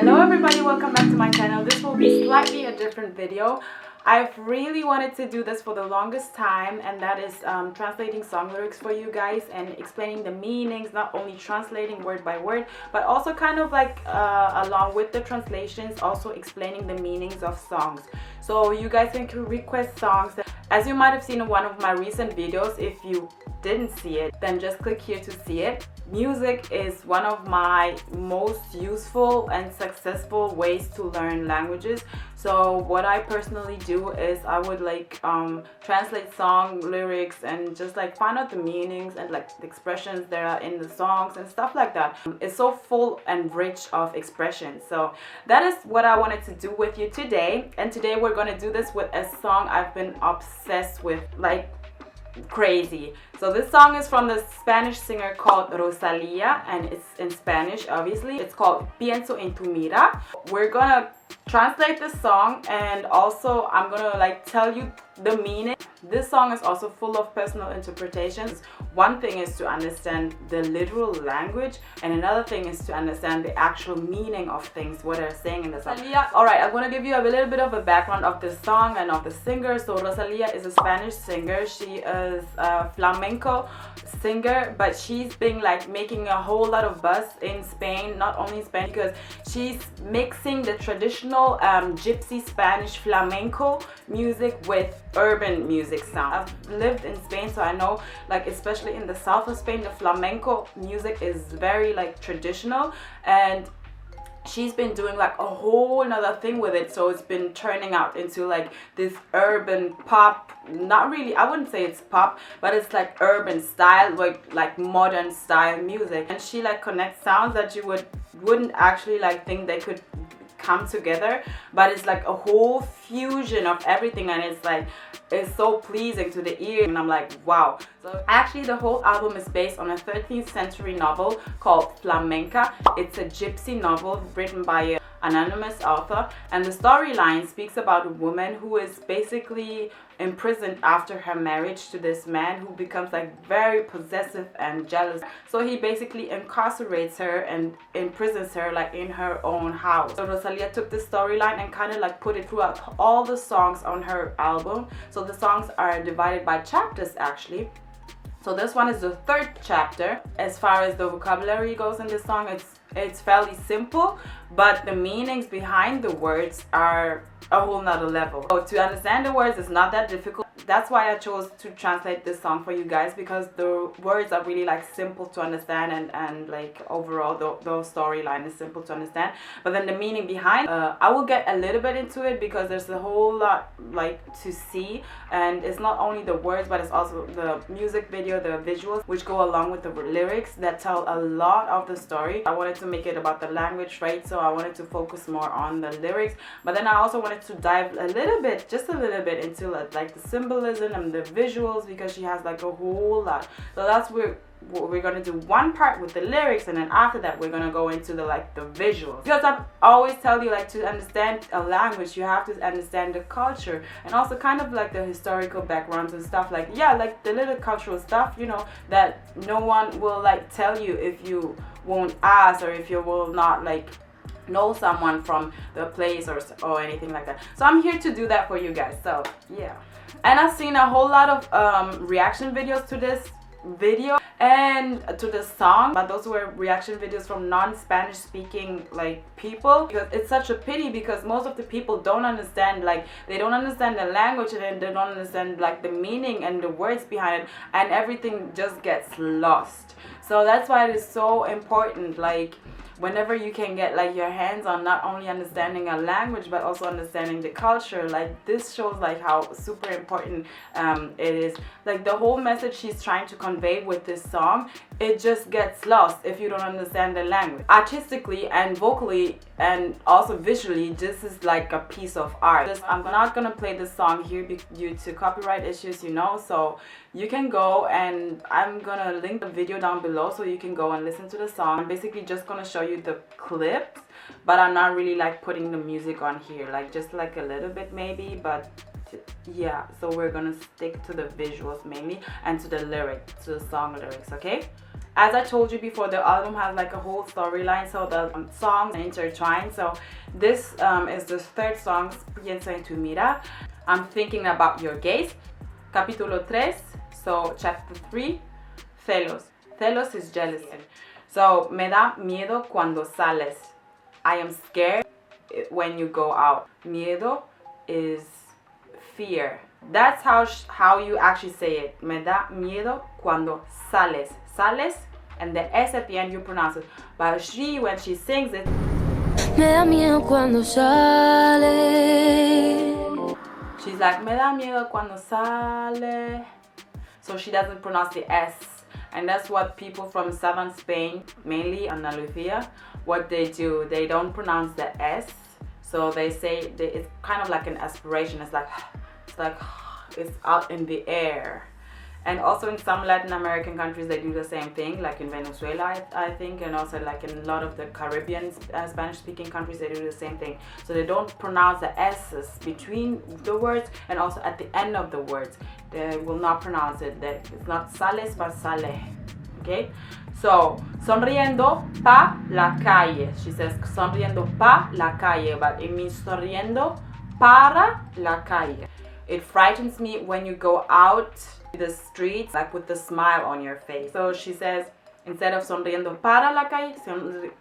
Hello everybody, welcome back to my channel. This will be slightly a different video. I've really wanted to do this for the longest time, and that is translating song lyrics for you guys and explaining the meanings, not only translating word by word, but also kind of like along with the translations, also explaining the meanings of songs. So you guys can request songs. As you might have seen in one of my recent videos, if you didn't see it, then just click here to see it. Music is one of my most useful and successful ways to learn languages. So what I personally do is I would like translate song lyrics and just like find out the meanings and like the expressions that are in the songs and stuff like that. It's so full and rich of expressions. So that is what I wanted to do with you today. And today we're going to do this with a song I've been obsessed with like crazy. So this song is from the Spanish singer called Rosalía, and it's in Spanish obviously. It's called Pienso en tu Mirá. We're gonna translate this song, and also I'm gonna like tell you the meaning. This song is also full of personal interpretations. One thing is to understand the literal language, and another thing is to understand the actual meaning of things, what they're saying in the song. Alright, I'm gonna give you a little bit of a background of this song and of the singer. So Rosalía is a Spanish singer. She is a flamenco singer, but she's been like making a whole lot of buzz in Spain, not only in Spain, because she's mixing the traditional gypsy Spanish flamenco music with urban music sound. I've lived in Spain, so I know, like, especially in the south of Spain, the flamenco music is very like traditional, and she's been doing like a whole nother thing with it. So it's been turning out into like this urban pop, not really, I wouldn't say it's pop, but it's like urban style, like modern style music. And she like connects sounds that you wouldn't actually like think they could come together, but it's like a whole fusion of everything, and it's so pleasing to the ear, and I'm like, wow. So actually the whole album is based on a 13th century novel called Flamenca. It's a gypsy novel written by an anonymous author, and the storyline speaks about a woman who is basically imprisoned after her marriage to this man who becomes like very possessive and jealous. So he basically incarcerates her and imprisons her like in her own house. So Rosalía took this storyline and kind of like put it throughout all the songs on her album. So the songs are divided by chapters actually. So this one is the third chapter. As far as the vocabulary goes in this song, it's fairly simple, but the meanings behind the words are a whole nother level. So to understand the words is not that difficult. That's why I chose to translate this song for you guys, because the words are really like simple to understand, and like overall the storyline is simple to understand. But then the meaning behind, I will get a little bit into it because there's a whole lot like to see, and it's not only the words, but it's also the music video, the visuals which go along with the lyrics that tell a lot of the story. I wanted to make it about the language, right? So I wanted to focus more on the lyrics, but then I also wanted to dive a little bit, just a little bit, into like the symbolism and the visuals, because she has like a whole lot. So that's what we're gonna do, one part with the lyrics, and then after that we're gonna go into the like the visuals, because I always tell you, like, to understand a language you have to understand the culture, and also kind of like the historical backgrounds and stuff, like, yeah, like the little cultural stuff, you know, that no one will like tell you if you won't ask, or if you will not like know someone from the place or anything like that. So I'm here to do that for you guys. So yeah, and I've seen a whole lot of reaction videos to this video and to the song, but those were reaction videos from non-Spanish speaking like people, because it's such a pity, because most of the people don't understand, like, they don't understand the language, and they don't understand like the meaning and the words behind it, and everything just gets lost. So that's why it is so important, like, whenever you can get like your hands on not only understanding a language but also understanding the culture, like, this shows like how super important it is. Like, the whole message she's trying to convey with this song, it just gets lost if you don't understand the language. Artistically and vocally and also visually, this is like a piece of art. I'm not gonna play this song here due to copyright issues, you know, so you can go, and I'm gonna link the video down below so you can go and listen to the song. I'm basically just gonna show you the clips, but I'm not really like putting the music on here, like just like a little bit maybe, but yeah. So we're gonna stick to the visuals mainly and to the lyrics, to the song lyrics, okay? As I told you before, the album has like a whole storyline, so the songs intertwine. So this is the third song, Pienso en tu Mirá. I'm thinking about your gaze. Capítulo 3, so chapter 3, celos. Celos is jealousy. So, me da miedo cuando sales. I am scared when you go out. Miedo is fear. That's how you actually say it. Me da miedo cuando sales. Sales, and the S at the end you pronounce it. But she, when she sings it, me da miedo cuando sale. She's like, me da miedo cuando sale. So she doesn't pronounce the S. And that's what people from southern Spain, mainly Andalusia, what they do. They don't pronounce the S. So they say, it's kind of like an aspiration. It's like it's out in the air. And also in some Latin American countries, they do the same thing, like in Venezuela, I think, and also like in a lot of the Caribbean Spanish-speaking countries, they do the same thing. So they don't pronounce the S's between the words and also at the end of the words. They will not pronounce it. It's not sales, but sale. Okay? So, sonriendo pa la calle. She says, sonriendo pa la calle, but it means sonriendo para la calle. It frightens me when you go out the streets like with the smile on your face. So she says, instead of sonriendo para la calle,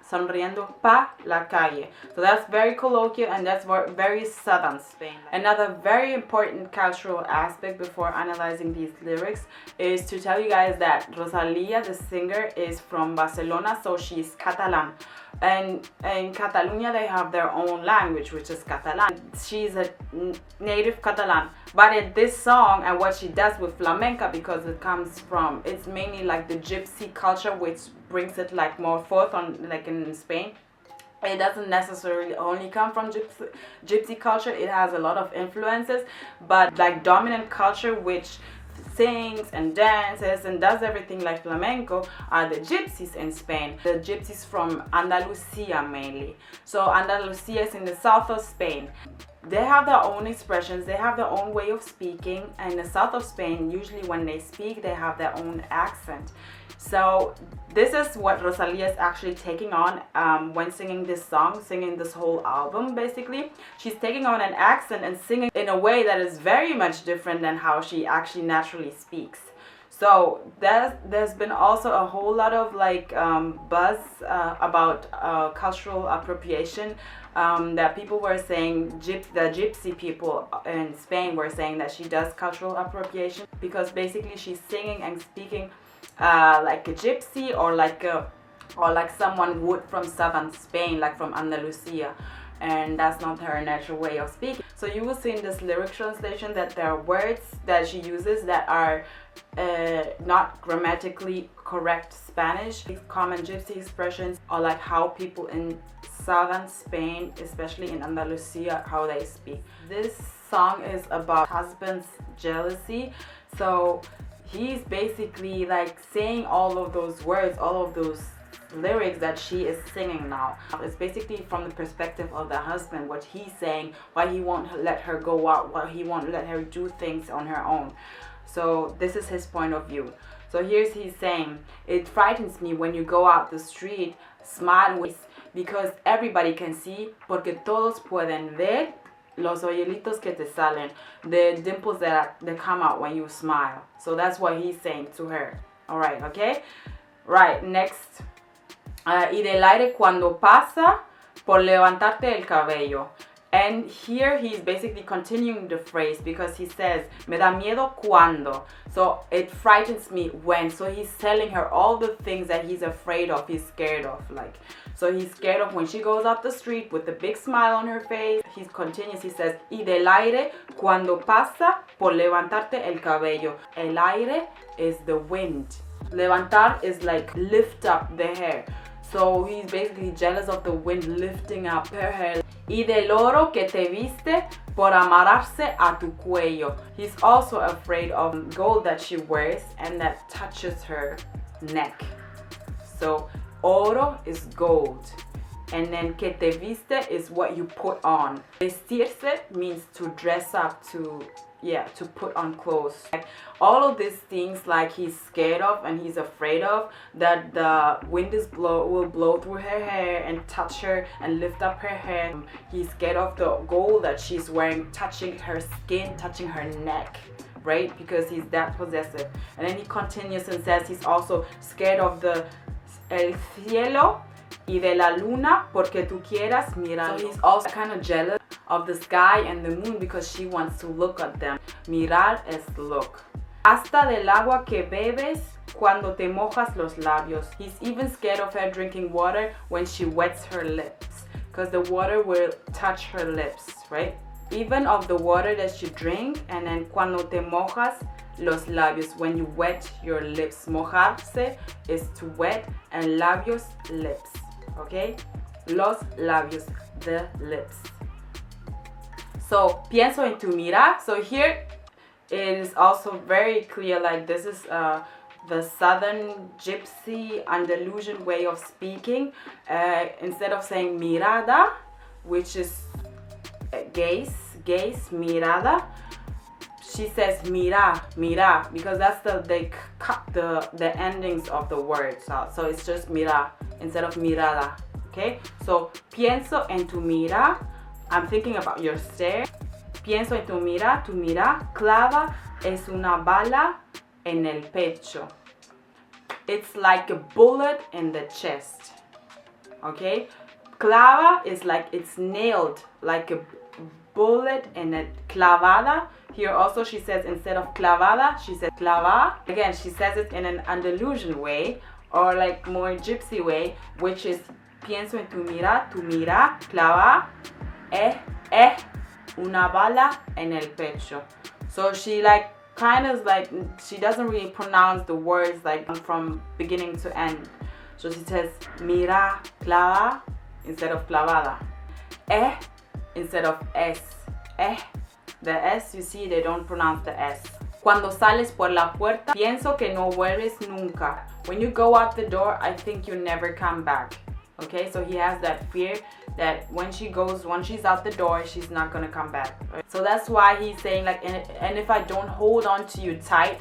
sonriendo pa la calle. So that's very colloquial and that's very southern Spain. Another very important cultural aspect before analyzing these lyrics is to tell you guys that Rosalía, the singer, is from Barcelona, so she's Catalan. And in Catalonia they have their own language, which is Catalan. She's a native Catalan, but in this song and what she does with flamenco, because it's mainly like the gypsy culture, which brings it like more forth on like in Spain. It doesn't necessarily only come from gypsy culture. It has a lot of influences, but like dominant culture which sings and dances and does everything like flamenco are the gypsies in Spain. The gypsies from Andalusia mainly. So Andalusia is in the south of Spain. They have their own expressions, they have their own way of speaking, and in the south of Spain, usually when they speak, they have their own accent. So this is what Rosalía is actually taking on when singing this song, singing this whole album basically. She's taking on an accent and singing in a way that is very much different than how she actually naturally speaks. So there's been also a whole lot of like buzz about cultural appropriation. That people were saying, the gypsy people in Spain were saying that she does cultural appropriation because basically she's singing and speaking like a gypsy or like someone would from southern Spain, like from Andalusia, and that's not her natural way of speaking. So you will see in this lyric translation that there are words that she uses that are not grammatically correct Spanish. Common gypsy expressions are like how people in southern Spain, especially in Andalusia, how they speak. This song is about husband's jealousy. So he's basically like saying all of those words, all of those lyrics that she is singing now. It's basically from the perspective of the husband, what he's saying, why he won't let her go out, why he won't let her do things on her own. So this is his point of view. So he's saying, it frightens me when you go out the street, smile with, because everybody can see, porque todos pueden ver los hoyuelitos que te salen, the dimples that come out when you smile. So that's what he's saying to her. Alright, okay? Right, next. Y del aire cuando pasa por levantarte el cabello. And here he's basically continuing the phrase because he says, me da miedo cuando. So it frightens me when. So he's telling her all the things that he's afraid of, he's scared of. So he's scared of when she goes up the street with a big smile on her face. He continues, he says, y del aire cuando pasa por levantarte el cabello. El aire is the wind. Levantar is like lift up the hair. So he's basically jealous of the wind lifting up her hair. Y del oro que te viste por amarrarse a tu cuello. He's also afraid of gold that she wears and that touches her neck. So oro is gold. And then que te viste is what you put on. Vestirse means to dress up, to yeah, to put on clothes. Like, all of these things, like, he's scared of and he's afraid of, that the wind will blow through her hair and touch her and lift up her hair. He's scared of the gold that she's wearing touching her skin, touching her neck, right? Because he's that possessive. And then he continues and says he's also scared of the el cielo y de la luna porque tú quieras mirar. So he's also kind of jealous of the sky and the moon because she wants to look at them. Mirar es look. Hasta del agua que bebes cuando te mojas los labios. He's even scared of her drinking water when she wets her lips, because the water will touch her lips, right? Even of the water that you drink, and then cuando te mojas los labios, when you wet your lips. Mojarse is to wet, and labios, lips, okay? Los labios, the lips. So, pienso en tu mirá. So here it is also very clear, like this is the southern gypsy Andalusian way of speaking. Instead of saying mirada, which is gaze, mirada, she says mira, because that's they cut the endings of the words out. So it's just mira instead of mirada, okay? So, pienso en tu mirá. I'm thinking about your stare. Pienso en tu mirá clava es una bala en el pecho. It's like a bullet in the chest, okay? Clava is like it's nailed, like a bullet in a clavada. Here also she says instead of clavada, she says clava. Again, she says it in an Andalusian way, or like more gypsy way, which is pienso en tu mirá clava una bala en el pecho. So she like kind of like, she doesn't really pronounce the words like from beginning to end. So she says mira clava instead of clavada, instead of s. The s, you see, they don't pronounce the s. Cuando sales por la puerta, pienso que no vuelves nunca. When you go out the door, I think you never come back. Okay, so he has that fear that when she's out the door, she's not gonna come back, right? So that's why he's saying like, and if I don't hold on to you tight,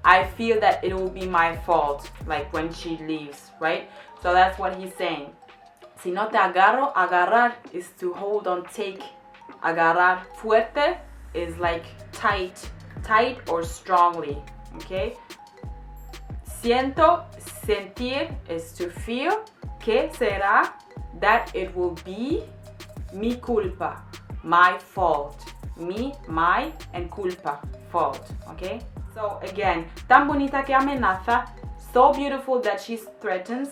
I feel that it will be my fault, like when she leaves, right? So that's what he's saying. Si no te agarro, agarrar is to hold on, take. Agarrar fuerte is like tight or strongly, okay? Siento, sentir is to feel. Que será, that it will be. Mi culpa, my fault. Mi, my, and culpa, fault, okay? So again, tan bonita que amenaza, so beautiful that she's threatening,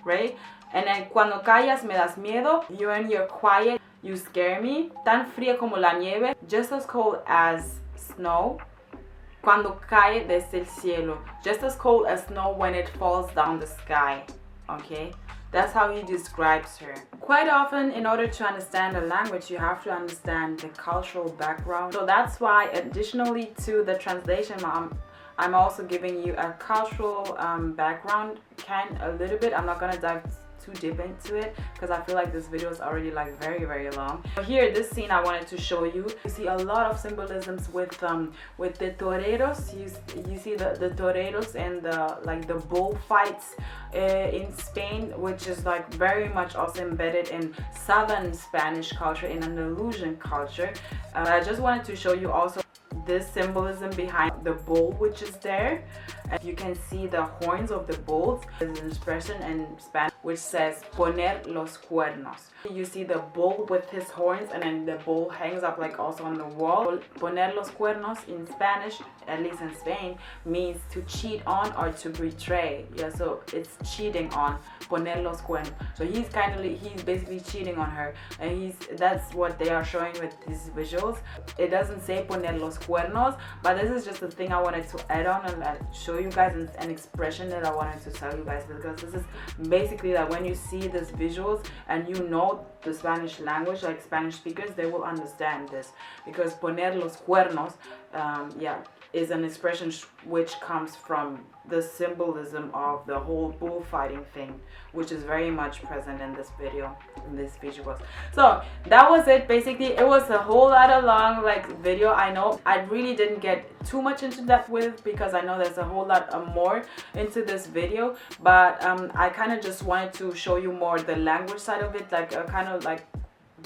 right? And then cuando callas me das miedo, when you're quiet, you scare me. Tan fría como la nieve, just as cold as snow. Cuando cae desde el cielo, just as cold as snow when it falls down the sky, okay? That's how he describes her. Quite often, in order to understand a language, you have to understand the cultural background. So that's why, additionally to the translation, I'm also giving you a cultural background, a little bit. I'm not gonna dive too deep into it because I feel like this video is already like very long. Here, this scene I wanted to show you. You see a lot of symbolisms with the toreros. You see the toreros and the bullfights in Spain, which is like very much also embedded in southern Spanish culture, in Andalusian culture. I just wanted to show you also this symbolism behind the bull, which is there. And you can see the horns of the bulls. There's an expression in Spanish which says poner los cuernos. You see the bull with his horns, and then the bull hangs up like also on the wall. Poner los cuernos in Spanish, at least in Spain, means to cheat on or to betray. Yeah, so it's cheating on. Poner los cuernos. So he's basically cheating on her, and that's what they are showing with these visuals. It doesn't say poner los cuernos, but this is just the thing I wanted to add on and show you guys, an expression that I wanted to tell you guys, because this is basically that when you see these visuals and you know the Spanish language, like Spanish speakers, they will understand this, because poner los cuernos is an expression which comes from the symbolism of the whole bullfighting thing, which is very much present in this video, in this visuals. So that was it. Basically, it was a whole lot of long video. I know I really didn't get too much into depth with, because I know there's a whole lot more into this video, but I kind of just wanted to show you more the language side of it, kind of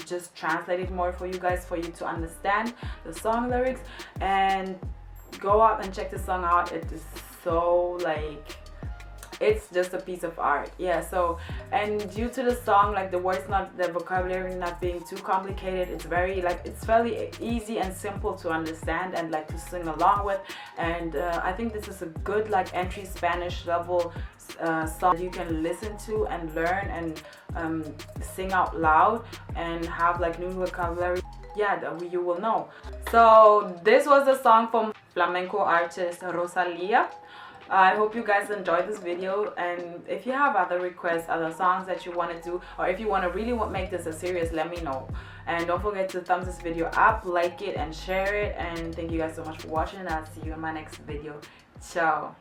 just translate it more for you guys, for you to understand the song lyrics. And go out and check the song out. It is so it's just a piece of art. Yeah. So, and due to the song, the words, not the vocabulary not being too complicated, it's very it's fairly easy and simple to understand and to sing along with. And I think this is a good entry Spanish level song you can listen to and learn and sing out loud and have new vocabulary. Yeah, that you will know. So this was a song from flamenco artist Rosalía. I hope you guys enjoyed this video, and if you have other requests, other songs that you want to do, or if you want to really make this a series, let me know. And don't forget to thumbs this video up, like it, and share it. And thank you guys so much for watching, and I'll see you in my next video. Ciao.